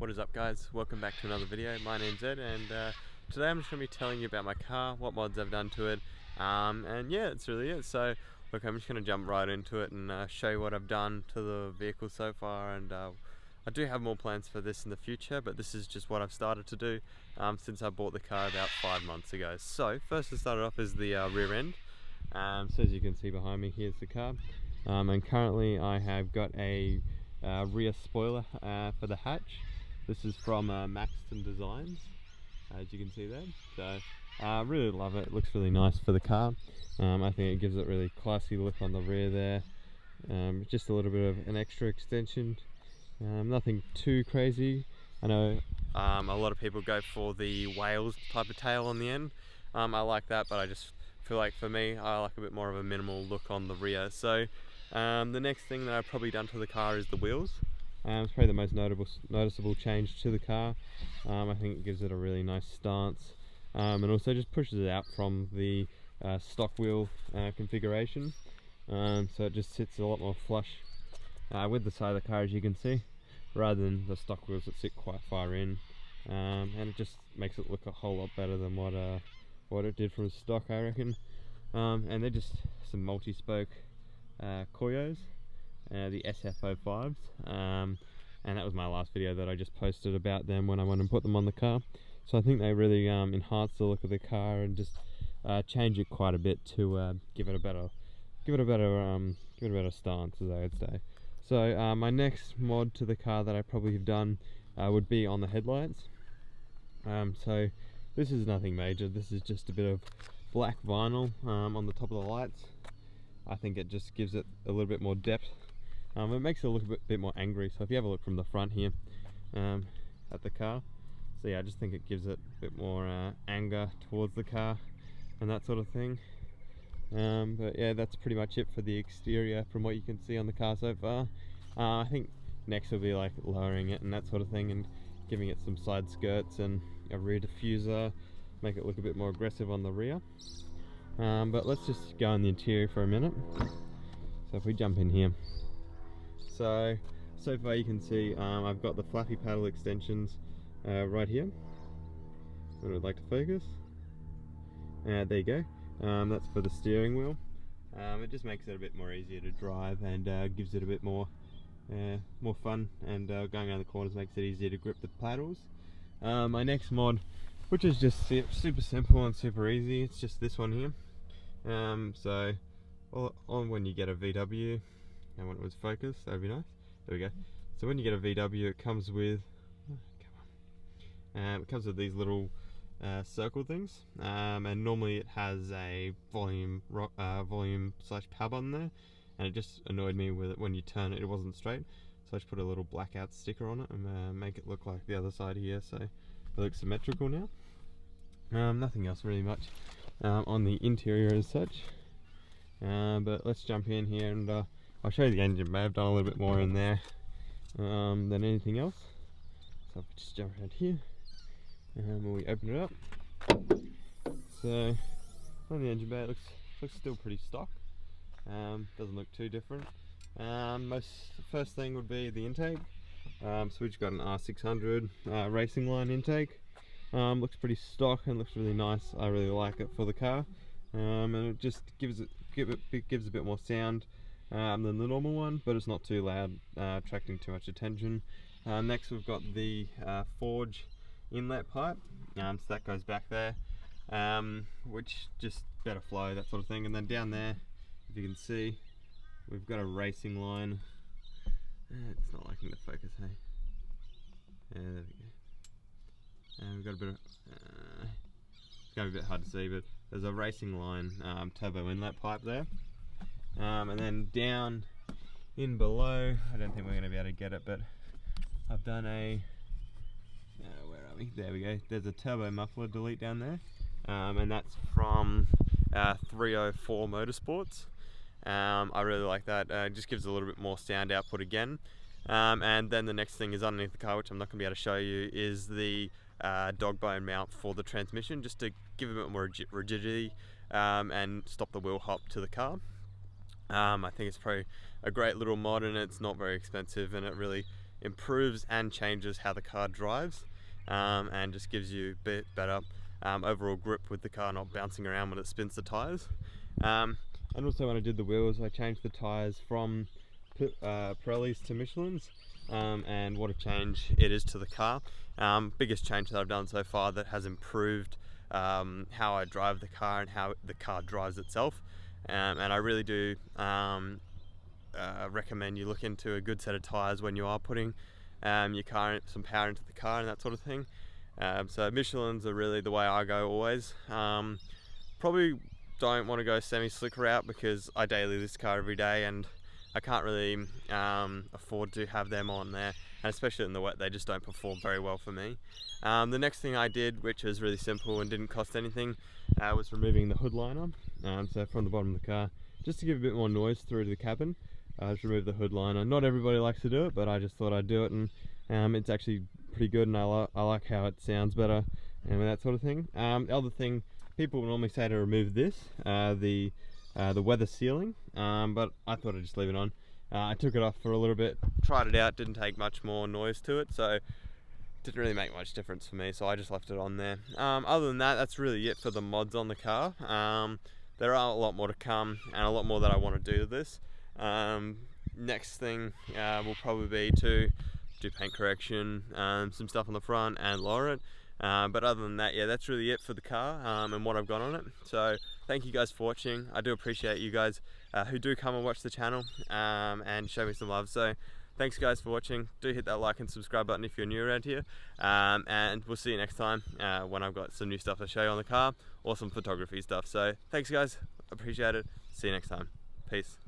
What is up, guys? Welcome back to another video. My name's Ed, and today I'm just going to be telling you about my car, what mods I've done to it, and yeah, it's really it. So look, I'm just going to jump right into it and show you what I've done to the vehicle so far, and I do have more plans for this in the future, but this is just what I've started to do since I bought the car about 5 months ago. So first to start off is the rear end. So as you can see behind me, here's the car, and currently I have got a rear spoiler for the hatch. This is from Maxton Designs, as you can see there. So I really love it. It looks really nice for the car. I think it gives it really classy look on the rear there. Just a little bit of an extra extension. Nothing too crazy. I know a lot of people go for the Wales type of tail on the end. I like that, but I just feel like for me, I like a bit more of a minimal look on the rear. So the next thing that I've probably done to the car is the wheels. It's probably the most noticeable change to the car. I think it gives it a really nice stance, and also just pushes it out from the stock wheel configuration. So it just sits a lot more flush with the side of the car, as you can see, rather than the stock wheels that sit quite far in, and it just makes it look a whole lot better than what it did from stock, I reckon. And they're just some multi-spoke Koyas. The SF05s, and that was my last video that I just posted about them when I went and put them on the car. So I think they really enhance the look of the car and just change it quite a bit to give it a better stance, as I would say. So my next mod to the car that I probably have done would be on the headlights. So this is nothing major. This is just a bit of black vinyl on the top of the lights. I think it just gives it a little bit more depth. It makes it look a bit more angry. So if you have a look from the front here at the car, so yeah, I just think it gives it a bit more anger towards the car and that sort of thing. But yeah, that's pretty much it for the exterior from what you can see on the car so far. I think next will be like lowering it and that sort of thing, and giving it some side skirts and a rear diffuser, make it look a bit more aggressive on the rear. But let's just go in the interior for a minute. So if we jump in here, so far you can see I've got the fluffy paddle extensions right here. I would like to focus. There you go. That's for the steering wheel. It just makes it a bit more easier to drive, and gives it a bit more fun, and going around the corners makes it easier to grip the paddles. My next mod, which is just super simple and super easy, it's just this one here. So when you get a VW, and when it was focused, that'd be nice. There we go. So when you get a VW, it comes with these little circle things, and normally it has a volume / power button there, and it just annoyed me with it when you turn it. It wasn't straight, so I just put a little blackout sticker on it and make it look like the other side here, so it looks symmetrical now. Nothing else really much on the interior as such, but let's jump in here and I'll show you the engine bay. I've done a little bit more in there than anything else. So if we just jump around here and we open it up, so on the engine bay it looks still pretty stock. Doesn't look too different. First thing would be the intake. So we've got an R600 racing line intake. Looks pretty stock and looks really nice. I really like it for the car, and it just gives a bit more sound than the normal one, but it's not too loud, attracting too much attention. Next we've got the Forge inlet pipe, so that goes back there, which just better flow, that sort of thing. And then down there, if you can see, we've got a racing line. It's not liking the focus, hey? Yeah, there we go. And we've got a bit of, it's going to be a bit hard to see, but there's a racing line turbo inlet pipe there. And then down in below, I don't think we're going to be able to get it, but I've done a, where are we? There we go. There's a turbo muffler delete down there, and that's from 304 Motorsports. I really like that. It just gives a little bit more sound output again. And then the next thing is underneath the car, which I'm not going to be able to show you, is the dog bone mount for the transmission, just to give a bit more rigidity and stop the wheel hop to the car. I think it's probably a great little mod, and it's not very expensive, and it really improves and changes how the car drives, and just gives you a bit better overall grip with the car, not bouncing around when it spins the tyres. And also when I did the wheels, I changed the tyres from Pirellis to Michelin's, and what a change it is to the car. Biggest change that I've done so far that has improved how I drive the car and how the car drives itself. And I really do recommend you look into a good set of tyres when you are putting your car, some power into the car and that sort of thing. So Michelin's are really the way I go always. Probably don't want to go semi-slick route because I daily this car every day and I can't really afford to have them on there, and especially in the wet they just don't perform very well for me. The next thing I did, which was really simple and didn't cost anything, was removing the hood liner. So from the bottom of the car, just to give a bit more noise through to the cabin, I just removed the hood liner. Not everybody likes to do it, but I just thought I'd do it, and it's actually pretty good, and I like how it sounds better and that sort of thing. The other thing, people normally say to remove this, the weather sealing, but I thought I'd just leave it on. I took it off for a little bit, tried it out, didn't take much more noise to it, so it didn't really make much difference for me, so I just left it on there. Other than that, that's really it for the mods on the car. There are a lot more to come and a lot more that I want to do to this. Next thing will probably be to do paint correction, some stuff on the front and lower it. But other than that, yeah, that's really it for the car and what I've got on it. So thank you guys for watching. I do appreciate you guys who do come and watch the channel and show me some love. So thanks guys for watching. Do hit that like and subscribe button if you're new around here, and we'll see you next time when I've got some new stuff to show you on the car or some photography stuff. So thanks guys, appreciate it. See you next time. Peace.